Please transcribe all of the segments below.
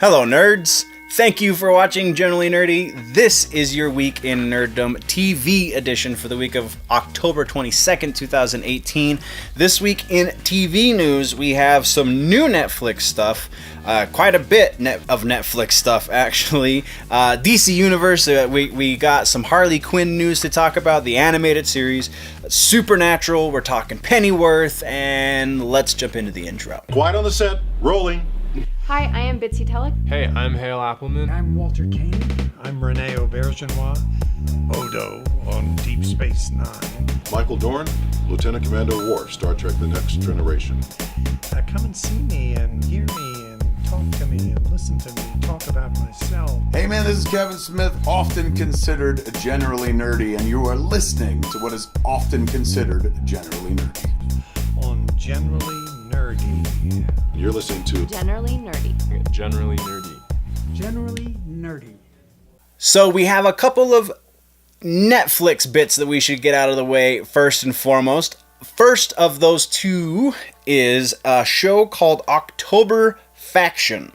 Hello, nerds! Thank you for watching Generally Nerdy. This is your Week in Nerdom TV edition for the week of October 22nd, 2018. This week in TV news, we have some new Netflix stuff. Quite a bit of Netflix stuff, actually. DC Universe, we got some Harley Quinn news to talk about, the animated series. Supernatural, we're talking Pennyworth, and let's jump into the intro. Quiet on the set, rolling. Hi, I am Bitsy Tellick. Hey, I'm Hale Appleman. I'm Walter Kane. I'm Rene Aubergenois. Odo on Deep Space Nine. Michael Dorn, Lieutenant Commander Worf, Star Trek The Next Generation. Come and see me and hear me and talk to me and listen to me talk about myself. Hey man, this is Kevin Smith, often considered generally nerdy, and you are listening to what is often considered generally nerdy. On Generally Nerdy. You're listening to Generally Nerdy. Generally Nerdy. Generally nerdy. So we have a couple of Netflix bits that we should get out of the way first and foremost. First of those two is a show called October Faction.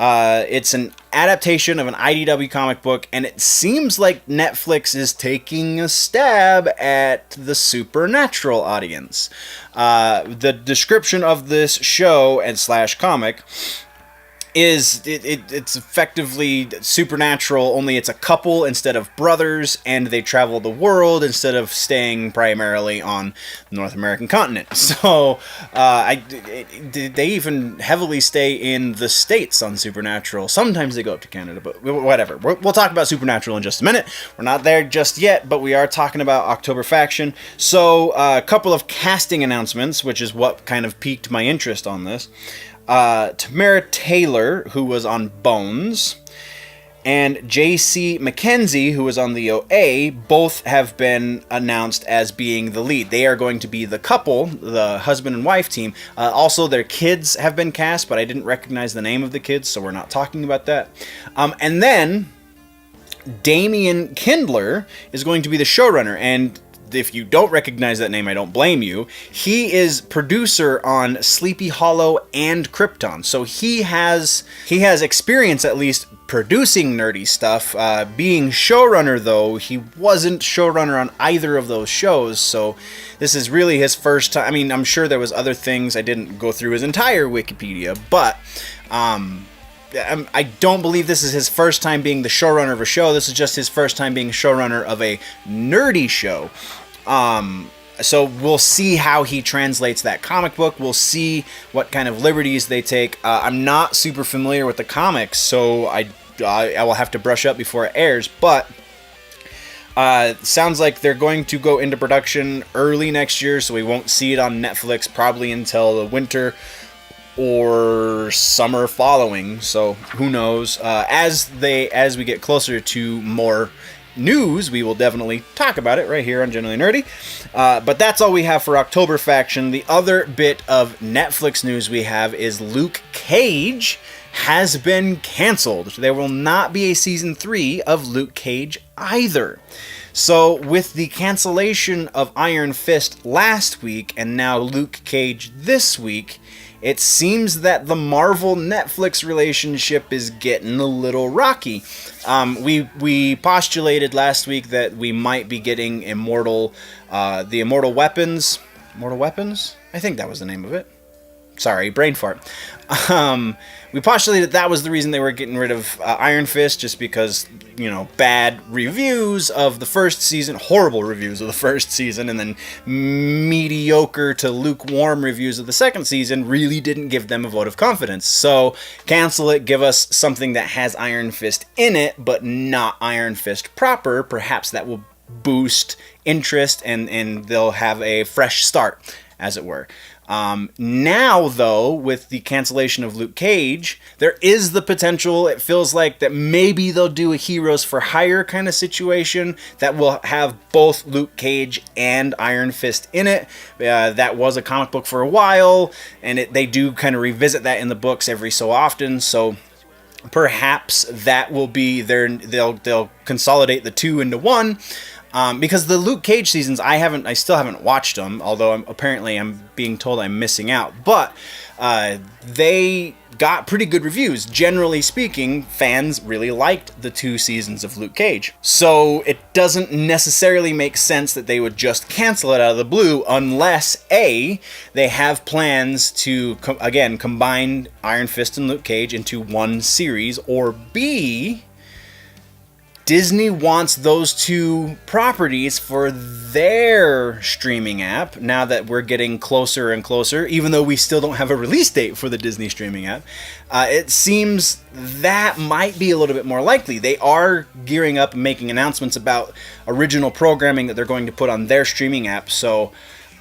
It's an adaptation of an IDW comic book, and it seems like Netflix is taking a stab at the supernatural audience. The description of this show and / comic is it's effectively supernatural, only it's a couple instead of brothers, and they travel the world instead of staying primarily on the North American continent. So they even heavily stay in the States on Supernatural. Sometimes they go up to Canada, but whatever. We'll talk about Supernatural in just a minute. We're not there just yet, but we are talking about October Faction. So a couple of casting announcements, which is what kind of piqued my interest on this. Tamara Taylor, who was on Bones, and J.C. MacKenzie, who was on the OA, both have been announced as being the lead. They are going to be the couple, the husband and wife team. Also, their kids have been cast, but I didn't recognize the name of the kids, so we're not talking about that. And then Damien Kindler is going to be the showrunner, and if you don't recognize that name, I don't blame you. He is producer on Sleepy Hollow and Krypton, so he has experience at least producing nerdy stuff. Being showrunner, though, he wasn't showrunner on either of those shows, so this is really his first time. I mean, I'm sure there was other things. I didn't go through his entire Wikipedia, but I don't believe this is his first time being the showrunner of a show. This is just his first time being showrunner of a nerdy show. So we'll see how he translates that comic book. We'll see what kind of liberties they take. I'm not super familiar with the comics, so I will have to brush up before it airs. But sounds like they're going to go into production early next year, so we won't see it on Netflix probably until the winter or summer following. So who knows? As we get closer to more news, we will definitely talk about it right here on Generally Nerdy. But that's all we have for October Faction. The other bit of Netflix news we have is Luke Cage has been canceled. There will not be a season 3 of Luke Cage either. So with the cancellation of Iron Fist last week and now Luke Cage this week, it seems that the Marvel-Netflix relationship is getting a little rocky. We postulated last week that we might be getting the Immortal Weapons? Immortal Weapons? I think that was the name of it. Sorry, brain fart. We postulated that was the reason they were getting rid of Iron Fist, just because, bad reviews of the first season, horrible reviews of the first season, and then mediocre to lukewarm reviews of the second season really didn't give them a vote of confidence. So, cancel it, give us something that has Iron Fist in it, but not Iron Fist proper. Perhaps that will boost interest, and they'll have a fresh start, as it were. Now, though, with the cancellation of Luke Cage, there is the potential, it feels like, that maybe they'll do a Heroes for Hire kind of situation that will have both Luke Cage and Iron Fist in it. That was a comic book for a while, and they do kind of revisit that in the books every so often, so perhaps that will be they'll consolidate the two into one. Because the Luke Cage seasons, I still haven't watched them, although apparently I'm being told I'm missing out. But they got pretty good reviews. Generally speaking, fans really liked the 2 seasons of Luke Cage. So it doesn't necessarily make sense that they would just cancel it out of the blue unless A, they have plans to, again, combine Iron Fist and Luke Cage into one series, or B, Disney wants those 2 properties for their streaming app now that we're getting closer and closer, even though we still don't have a release date for the Disney streaming app. It seems that might be a little bit more likely. They are gearing up and making announcements about original programming that they're going to put on their streaming app, so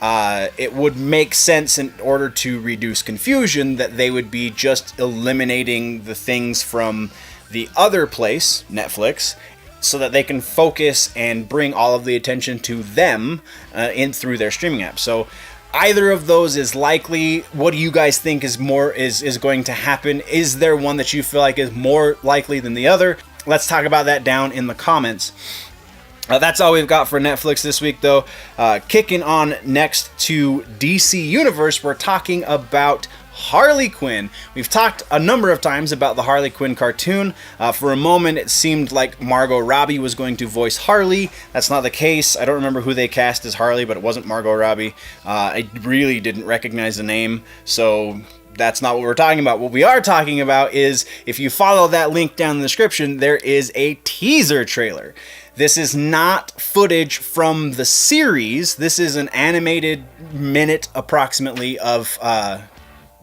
it would make sense in order to reduce confusion that they would be just eliminating the things from the other place, Netflix, so that they can focus and bring all of the attention to them in through their streaming app. So either of those is likely. What do you guys think is going to happen? Is there one that you feel like is more likely than the other? Let's talk about that down in the comments. That's all we've got for Netflix this week, though. Kicking on next to DC Universe, we're talking about Harley Quinn. We've talked a number of times about the Harley Quinn cartoon. For a moment, it seemed like Margot Robbie was going to voice Harley. That's not the case. I don't remember who they cast as Harley, but it wasn't Margot Robbie. I really didn't recognize the name, so that's not what we're talking about. What we are talking about is, if you follow that link down in the description, there is a teaser trailer. This is not footage from the series. This is an animated minute approximately of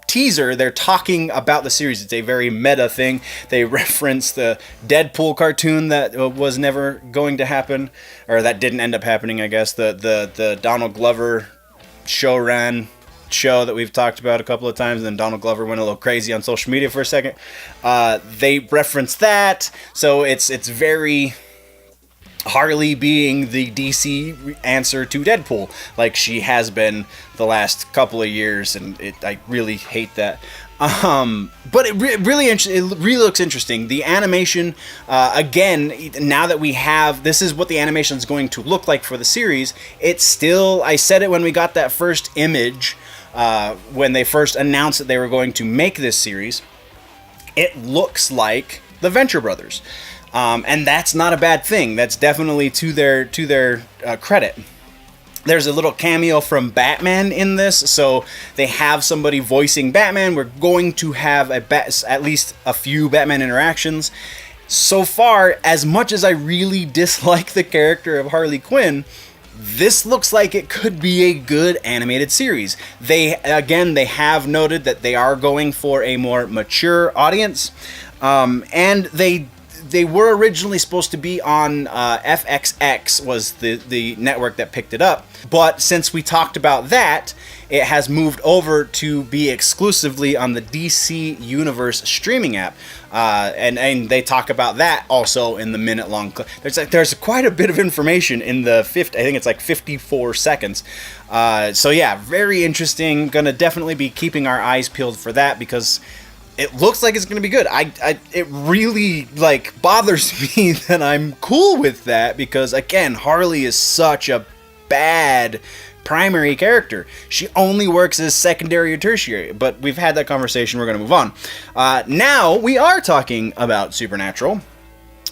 teaser. They're talking about the series. It's a very meta thing. They reference the Deadpool cartoon that was never going to happen, or that didn't end up happening, I guess. The Donald Glover showrun show that we've talked about a couple of times, and then Donald Glover went a little crazy on social media for a second. They reference that, so it's very Harley being the DC answer to Deadpool, like she has been the last couple of years, and I really hate that. But it really looks interesting. The animation, again, now that we have, this is what the animation is going to look like for the series. It's still, I said it when we got that first image, when they first announced that they were going to make this series. It looks like the Venture Brothers. And that's not a bad thing. That's definitely to their credit. There's a little cameo from Batman in this, so they have somebody voicing Batman. We're going to have at least a few Batman interactions. So far, as much as I really dislike the character of Harley Quinn, this looks like it could be a good animated series. They have noted that they are going for a more mature audience, and they were originally supposed to be on FXX, was the network that picked it up. But since we talked about that, it has moved over to be exclusively on the DC Universe streaming app. And they talk about that also in the minute-long clip. There's quite a bit of information in the I think it's like 54 seconds. So yeah, very interesting. Gonna definitely be keeping our eyes peeled for that, because it looks like it's going to be good. It really bothers me that I'm cool with that, because again, Harley is such a bad primary character. She only works as secondary or tertiary, but we've had that conversation. We're going to move on. Now we are talking about Supernatural.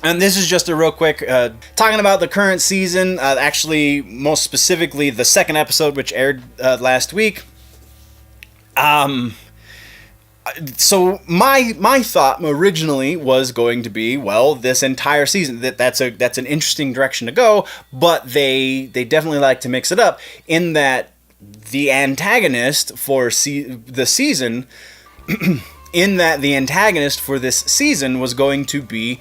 And this is just a real quick, talking about the current season, actually most specifically the second episode, which aired last week. So my thought originally was going to be, well, this entire season, that's an interesting direction to go, but they definitely like to mix it up in that the antagonist for the season in that the antagonist for this season was going to be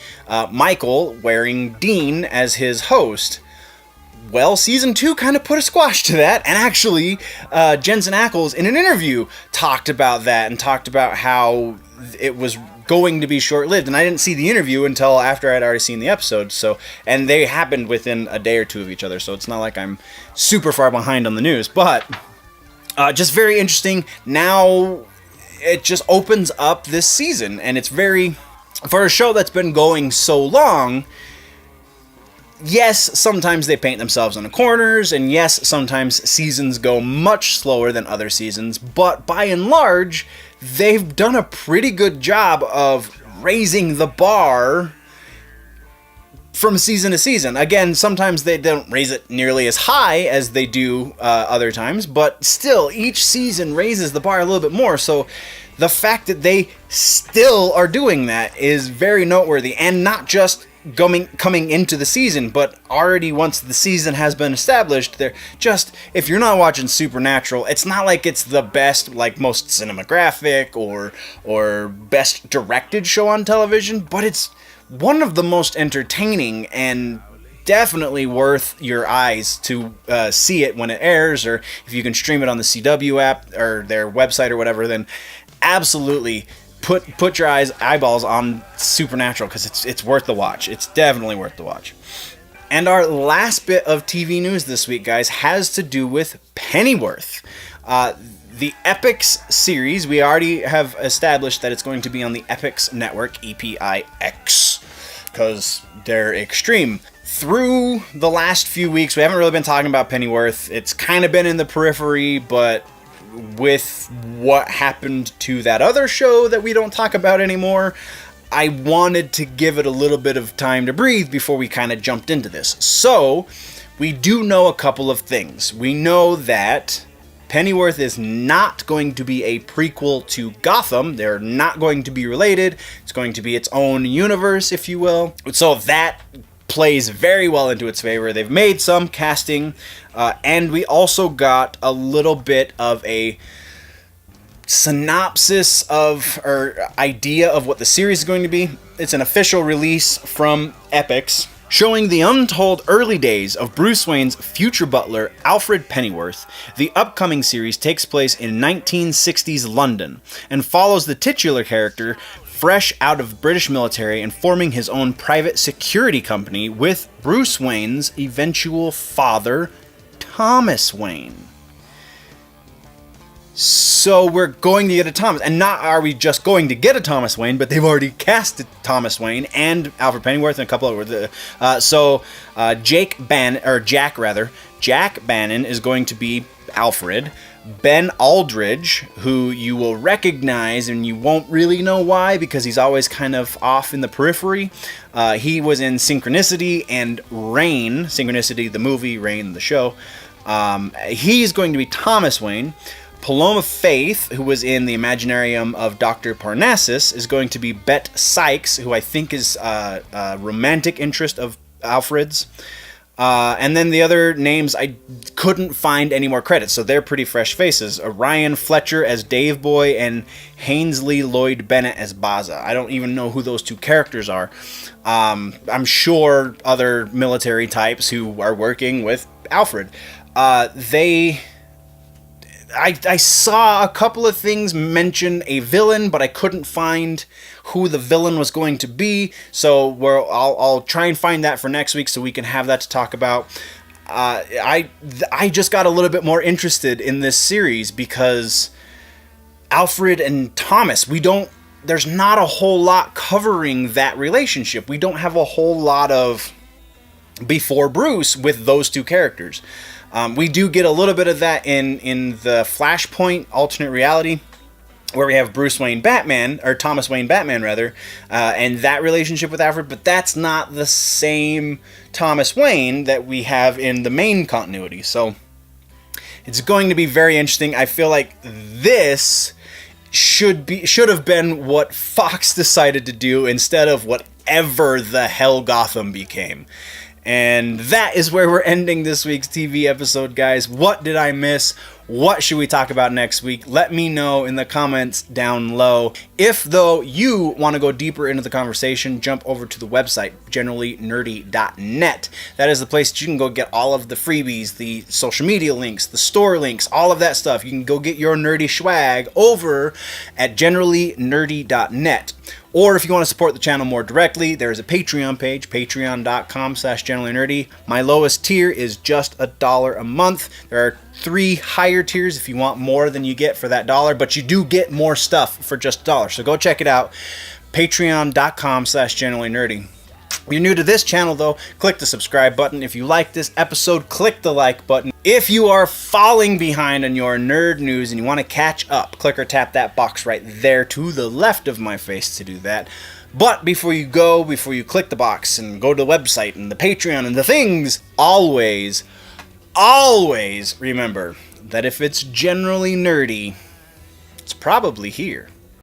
Michael, wearing Dean as his host. Well, season 2 kind of put a squash to that, and actually, Jensen Ackles in an interview talked about that and talked about how it was going to be short-lived. And I didn't see the interview until after I'd already seen the episode. And they happened within a day or two of each other, so it's not like I'm super far behind on the news. But just very interesting. Now it just opens up this season, and it's very, for a show that's been going so long, yes, sometimes they paint themselves in the corners, and yes, sometimes seasons go much slower than other seasons, but by and large, they've done a pretty good job of raising the bar from season to season. Again, sometimes they don't raise it nearly as high as they do other times, but still, each season raises the bar a little bit more, so the fact that they still are doing that is very noteworthy, and not just coming into the season, but already once the season has been established. They're just, if you're not watching Supernatural, it's not like it's the best, like most cinematographic or best directed show on television, but it's one of the most entertaining and definitely worth your eyes to see it when it airs, or if you can stream it on the CW app or their website or whatever, then absolutely put your eyeballs on Supernatural, because it's worth the watch. It's definitely worth the watch. And our last bit of TV news this week, guys, has to do with Pennyworth. The Epix series, we already have established that it's going to be on the Epix network, EPIX, because they're extreme. Through the last few weeks, we haven't really been talking about Pennyworth. It's kind of been in the periphery, but with what happened to that other show that we don't talk about anymore, I wanted to give it a little bit of time to breathe before we kind of jumped into this. So, we do know a couple of things. We know that Pennyworth is not going to be a prequel to Gotham. They're not going to be related. It's going to be its own universe, if you will. So that plays very well into its favor. They've made some casting, and we also got a little bit of a synopsis of, or idea of what the series is going to be. It's an official release from Epix, showing the untold early days of Bruce Wayne's future butler, Alfred Pennyworth. The upcoming series takes place in 1960s London and follows the titular character fresh out of British military and forming his own private security company with Bruce Wayne's eventual father, Thomas Wayne. So we're going to get a Thomas, and not are we just going to get a Thomas Wayne, but they've already casted Thomas Wayne and Alfred Pennyworth and a couple of Jack Bannon is going to be Alfred. Ben Aldridge, who you will recognize and you won't really know why because he's always kind of off in the periphery. He was in Synchronicity and Rain. Synchronicity, the movie, Rain, the show. He's going to be Thomas Wayne. Paloma Faith, who was in the Imaginarium of Dr. Parnassus, is going to be Bet Sykes, who I think is a romantic interest of Alfred's. And then the other names, I couldn't find any more credits, so they're pretty fresh faces. Ryan Fletcher as Dave Boy and Hainsley Lloyd Bennett as Baza. I don't even know who those two characters are. I'm sure other military types who are working with Alfred. I saw a couple of things mention a villain, but I couldn't find who the villain was going to be. So I'll try and find that for next week so we can have that to talk about. I just got a little bit more interested in this series because Alfred and Thomas, there's not a whole lot covering that relationship. We don't have a whole lot of before Bruce with those two characters. We do get a little bit of that in the Flashpoint alternate reality, where we have Bruce Wayne Batman, or Thomas Wayne Batman rather, and that relationship with Alfred, but that's not the same Thomas Wayne that we have in the main continuity. So it's going to be very interesting. I feel like this should have been what Fox decided to do instead of whatever the hell Gotham became. And that is where we're ending this week's TV episode, guys. What did I miss? What should we talk about next week? Let me know in the comments down low. If, though, you want to go deeper into the conversation, jump over to the website, generallynerdy.net. That is the place that you can go get all of the freebies, the social media links, the store links, all of that stuff. You can go get your nerdy swag over at generallynerdy.net. Or if you want to support the channel more directly, there's a Patreon page, patreon.com/generallynerdy. My lowest tier is just $1 a month. There are 3 higher tiers if you want more than you get for that $1, but you do get more stuff for just $1. So go check it out, patreon.com/generallynerdy. If you're new to this channel though, click the subscribe button. If you like this episode, click the like button. If you are falling behind on your nerd news and you want to catch up, click or tap that box right there to the left of my face to do that. But before you click the box and go to the website and the Patreon and the things, always remember that if it's generally nerdy, it's probably here.